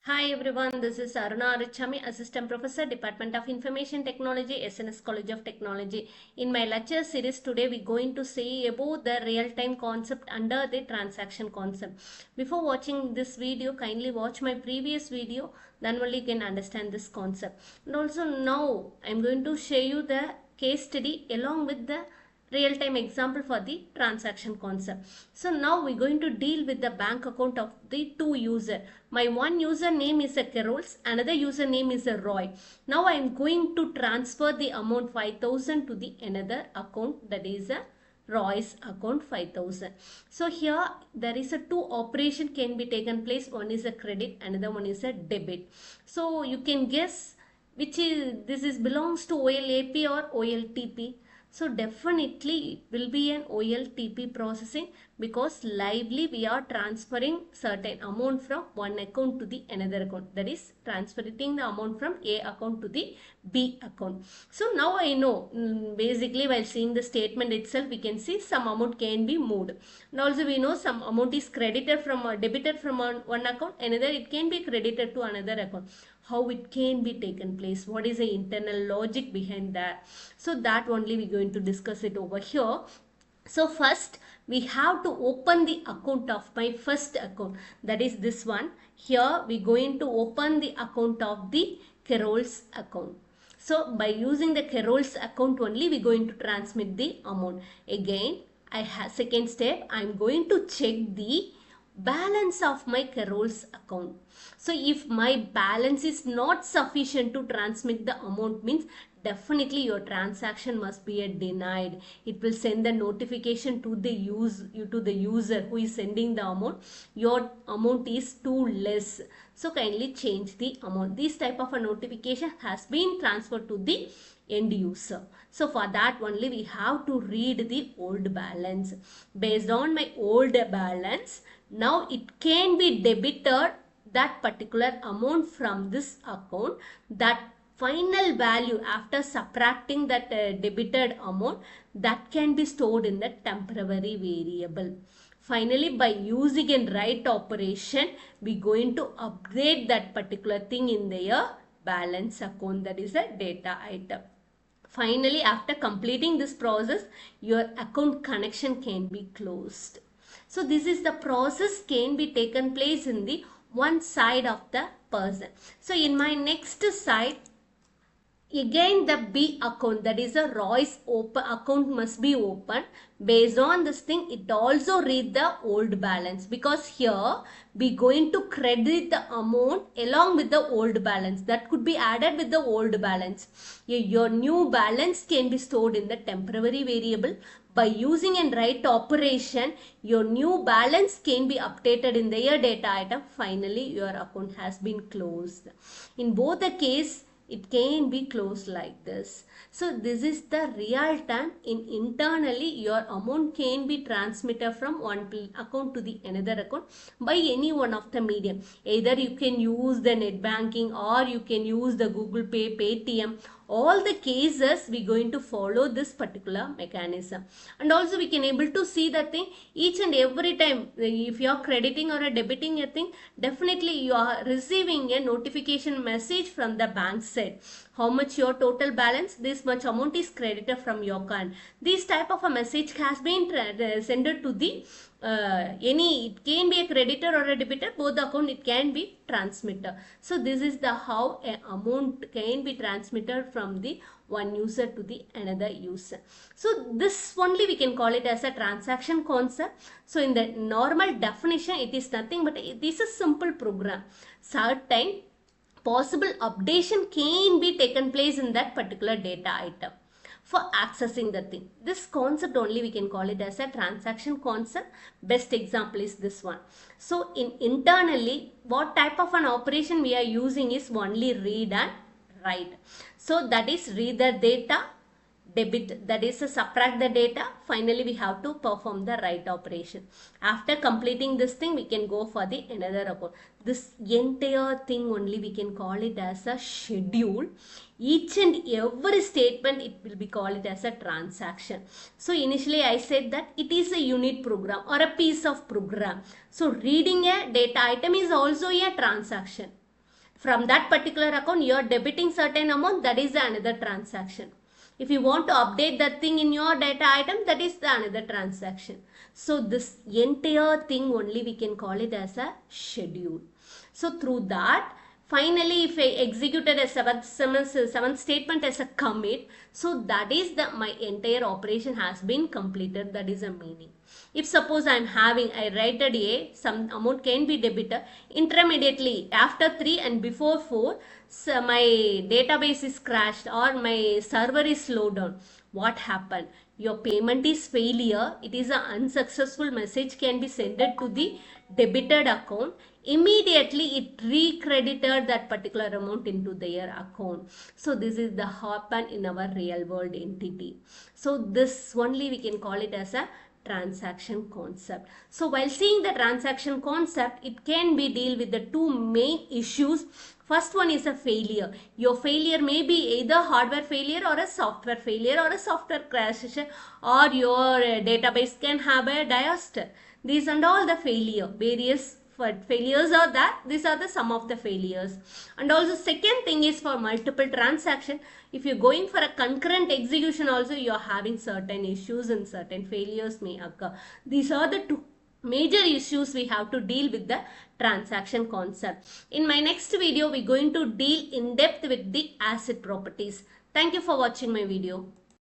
Hi everyone, this is Aruna Arichami, Assistant Professor, Department of Information Technology, SNS College of Technology. In my lecture series today, we're going to see about the real-time concept under the transaction concept. Before watching this video, kindly watch my previous video, then only you can understand this concept. And also now, I'm going to show you the case study along with the real-time example for the transaction concept. So now we're going to deal with the bank account of the two user. My one user name is a Carols, another user name is a Roy. Now I am going to transfer the amount 5,000 to the another account, that is a Roy's account 5,000. So here there is a two operation can be taken place. One is a credit, another one is a debit. So you can guess which is this is belongs to OLAP or OLTP. So definitely it will be an OLTP processing because lively we are transferring certain amount from one account to the another account. That is transferring the amount from A account to the B account. So now I know basically while seeing the statement itself we can see some amount can be moved. And also we know some amount is credited from debited from one account, another it can be credited to another account. How it can be taken place, what is the internal logic behind that, so that only we're going to discuss it over here. So first we have to open the account of my first account, that is this one. Here we're going to open the account of the Carol's account. So by using the Carol's account only we're going to transmit the amount. Again I have second step, I'm going to check the balance of my Carol's account. So if my balance is not sufficient to transmit the amount, means definitely your transaction must be denied. It will send the notification to the user who is sending the amount. Your amount is too less, so kindly change the amount. This type of a notification has been transferred to the end user. So for that only we have to read the old balance. Based on my old balance, now it can be debited that particular amount from this account. That final value after subtracting that debited amount, that can be stored in the temporary variable. Finally, by using a write operation, we going to update that particular thing in their balance account, that is a data item. Finally, after completing this process, your account connection can be closed. So this is the process can be taken place in the one side of the person. So in my next side, again the B account, that is a Roy's account must be open. Based on this thing, it also read the old balance, because here we going to credit the amount along with the old balance that could be added with the old balance. Your new balance can be stored in the temporary variable. By using a write operation, your new balance can be updated in their data item. Finally, your account has been closed. In both the case, it can be closed like this. So this is the real time. Internally your amount can be transmitted from one account to the another account by any one of the medium. Either you can use the net banking or you can use the Google Pay, Paytm. All the cases we going to follow this particular mechanism. And also we can able to see the thing each and every time. If you are crediting or debiting a thing, definitely you are receiving a notification message from the bank side. How much your total balance, this much amount is credited from your account. This type of a message has been sent to the it can be a creditor or a debitor, both the account it can be transmitter. So this is the how a amount can be transmitted from the one user to the another user. So this only we can call it as a transaction concept. So in the normal definition, it is nothing but it is a simple program. Certain possible updation can be taken place in that particular data item for accessing the thing. This concept only we can call it as a transaction concept. Best example is this one. So internally, what type of an operation we are using is only read and write. So that is read the data, debit, that is subtract the data. Finally we have to perform the write operation. After completing this thing, we can go for the another account. This entire thing only we can call it as a schedule. Each and every statement it will be called it as a transaction. So initially I said that it is a unit program or a piece of program. So reading a data item is also a transaction. From that particular account you are debiting certain amount, that is another transaction. If you want to update that thing in your data item, that is the another transaction. So this entire thing only we can call it as a schedule. So through that, finally if I executed a seventh statement as a commit, so that is the my entire operation has been completed. That is a meaning. If suppose I am having, I write a some amount can be debited intermediately after 3 and before 4, so my database is crashed or my server is slowed down. What happened? Your payment is failure. It is an unsuccessful message can be sent to the debited account. Immediately it recredited that particular amount into their account. So this is the happen in our real world entity. So this only we can call it as a transaction concept. So while seeing the transaction concept, it can be deal with the two main issues. First one is a failure. Your failure may be either hardware failure or a software failure or a software crash, or your database can have a disaster. These and all the failure, various failures are that. These are the some of the failures. And also second thing is for multiple transaction. If you're going for a concurrent execution also, you're having certain issues and certain failures may occur. These are the two major issues we have to deal with the transaction concept. In my next video, we're going to deal in depth with the asset properties. Thank you for watching my video.